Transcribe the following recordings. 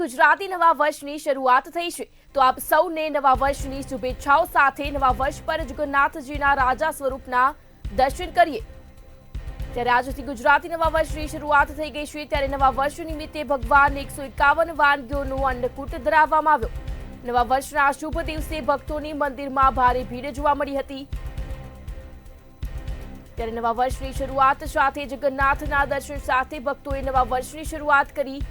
ગુજરાતી નવા વર્ષની શરૂઆત થઈ છે તો આપ સૌને નવા વર્ષની શુભેચ્છાઓ સાથે નવા વર્ષ પર જગન્નાથજીના રાજા સ્વરૂપના દર્શન કરીએ। ત્યારે આજથી ગુજરાતી નવા વર્ષની શરૂઆત થઈ ગઈ છે ત્યારે નવા વર્ષ નિમિત્તે ભગવાન 151 વાનગીઓનું અન્નકૂટ ધરાવવામાં આવ્યો। નવા વર્ષના શુભ દિવસે ભક્તોની મંદિરમાં ભારે ભીડ જોવા મળી હતી। ત્યારે નવા વર્ષની શરૂઆત સાથે જગન્નાથના દર્શન સાથે ભક્તોએ નવા વર્ષની શરૂઆત કરી।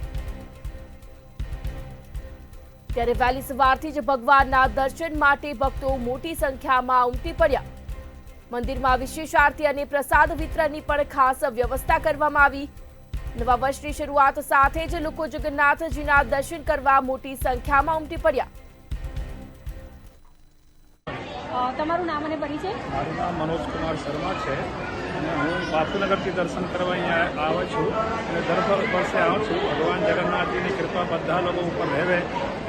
ત્યારે વહેલી સવારથી જ ભગવાનના દર્શન માટે ભક્તો મોટી સંખ્યામાં ઉમટી પડ્યા। મંદિરમાં વિશેષ આરતી અને પ્રસાદ વિતરણની પણ ખાસ વ્યવસ્થા કરવામાં આવી। નવા વર્ષની શરૂઆત સાથે જ લોકો જગન્નાથજીના દર્શન કરવા મોટી સંખ્યામાં ઉમટી પડ્યા। તમારું નામ અને પરિચય? મારું નામ મનોજ કુમાર શર્મા છે અને હું બાપુનગરથી દર્શન કરવા અહીંયા આવ્યો છું અને દર વર્ષે આવું છું। ભગવાન જગન્નાથજીની કૃપા બધા લોકો ઉપર રહે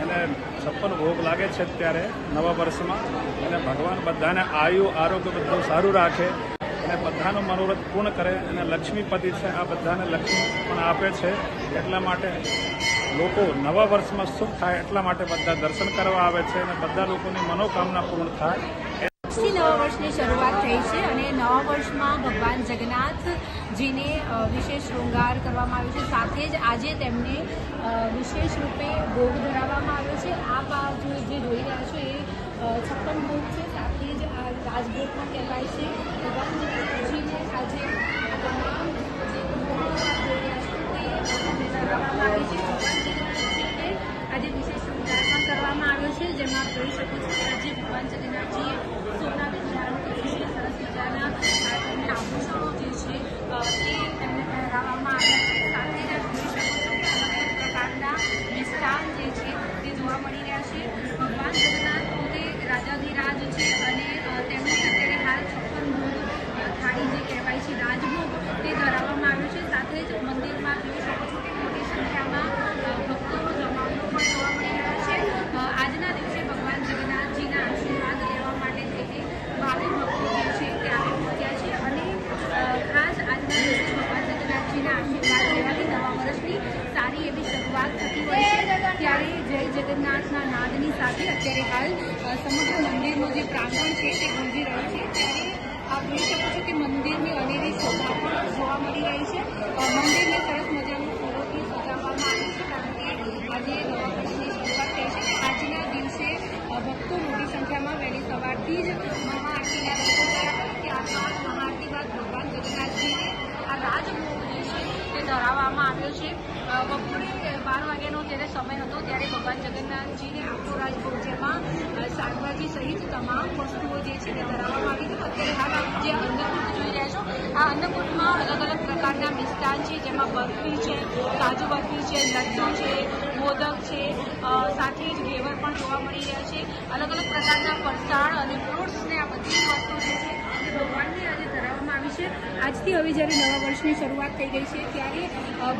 અને 56 ભોગ લાગે છે ત્યારે નવા વર્ષમાં અને ભગવાન બધાને આયુ આરોગ્ય બધું સારું રાખે અને બધાનું મનોરથ પૂર્ણ કરે અને લક્ષ્મીપતિ છે આ બધાને લક્ષ્મી પણ આપે છે। એટલા માટે લોકો નવા વર્ષમાં સુખ થાય એટલા માટે બધા દર્શન કરવા આવે છે અને બધા લોકોની મનોકામના પૂર્ણ થાય। નવા વર્ષની શરૂઆત થઈ છે અને નવા વર્ષમાં ભગવાન જગન્નાથજીને વિશેષ શૃંગાર કરવામાં આવ્યો છે, સાથે જ આજે તેમને વિશેષ રૂપે ભોગ ધરાવવામાં આવ્યો છે। આપ જે જોઈ રહ્યા છો એ 56 ભોગ છે, સાથે જ આ રાજભોગ પણ કહેવાય છે। ભગવાન જગન્નાથજીને આજે તમામ જે ભોગ જોઈ રહ્યા છો તે ધરાવવામાં આવી છે। ભગવાન જગન્નાથજીને આજે વિશેષ શૃંગાર પણ કરવામાં આવ્યો છે, જેમાં જોઈ શકો છો કે આજે ભગવાન જગન્નાથજીએ સરસ મજાના તેમને આભૂષણો જે છે તે તેમને પહેરાવવામાં આવ્યા છે। સાથે જ જોઈ શકો છો કે અલગ અલગ પ્રકારના મિષ્ટાન જે છે તે જોવા મળી રહ્યા છે। ભગવાન જગન્નાથ પોતે રાજાધિરાજ છે અને તેમને અત્યારે હાલ 56 ભોગ થાળી જે કહેવાય છે રાજભોગ તે ધરાવવામાં આવ્યું છે। સાથે જ મંદિરમાં જોઈ શકો છો કે મોટી સંખ્યામાં ભક્તોનો જમાવડો પણ જોવા મળી રહ્યા છે। આજના દિવસે ભગવાન જગન્નાથજીના આશીર્વાદ લેવા માટે ભાવિ ભક્તો જે છે તે આવી પહોંચ્યા છે અને ખાસ આજના દિવસે ભગવાન જગન્નાથજીના આશીર્વાદ લેવાથી નવા વર્ષની સારી એવી શરૂઆત થતી હોય છે। ત્યારે જય જગન્નાથના નાદની સાથે અત્યારે હાલ સમગ્ર મંદિરનું જે પ્રાંગણ છે તે ગુંજી રહ્યું છે। ત્યારે આપ જોઈ શકો છો કે મંદિરની અનેરી શોભા પણ જોવા મળી રહી છે। મંદિરને સરસ મજાનું ફૂલોથી સજાવવામાં આવ્યું છે, કારણ કે આજે નવા વર્ષની શરૂઆત થઈ છે અને આજના દિવસે ભક્તો મોટી સંખ્યામાં વહેલી સવારથી જ મહાઆરતીના દર્શન કર્યા, ત્યારબાદ મહાઆરતી બાદ ભગવાન જગન્નાથજીને આ રાજભોગ જે છે તે ધરાવવામાં આવ્યો છે। બપોરે 12 વાગ્યાનો જ્યારે સમય હતો ત્યારે ભગવાન જગન્નાથજીને આખો રાજભોગ જેમાં શાકભાજી સહિત તમામ વસ્તુઓ જે છે તે ધરાવવામાં આવી હતી। અત્યારે હાલ આપ જે અન્નકૂટ જોઈ રહ્યા છો આ અન્નકૂટમાં અલગ અલગ પ્રકારના મિષ્ટાન છે, જેમાં બરફી છે, કાજુ બરફી છે, લડ્ડુ છે, મોદક છે, સાથે જ ઘેવર પણ જોવા મળી રહ્યા છે। અલગ અલગ પ્રકારના ફરસાણ અને ફ્રૂટ્સને આ બધી વસ્તુ જે છે તે ભગવાનને આજે ધરાવવામાં આવી છે। આજથી હવે જ્યારે નવા વર્ષની શરૂઆત થઈ ગઈ છે ત્યારે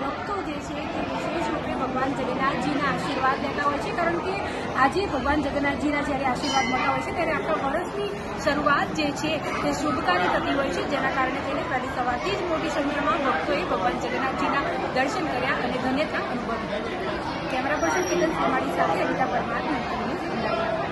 ભક્તો જે છે તે વિશેષ રૂપે ભગવાન જગન્નાથજીના આશીર્વાદ લેતા હોય છે, કારણ કે આજે ભગવાન જગન્નાથજીના જ્યારે આશીર્વાદ મળતા હોય છે ત્યારે આખા વર્ષની શરૂઆત જે છે તે શુભકારી થતી હોય છે, જેના કારણે તેને વહેલી સવારથી જ મોટી સંખ્યામાં ભક્તોએ ભગવાન જગન્નાથજીના દર્શન કર્યા અને ધન્યતા અનુભવી। કેમેરા પર્સન કેતન સોમાણી સાથે અનિતા પરમાર।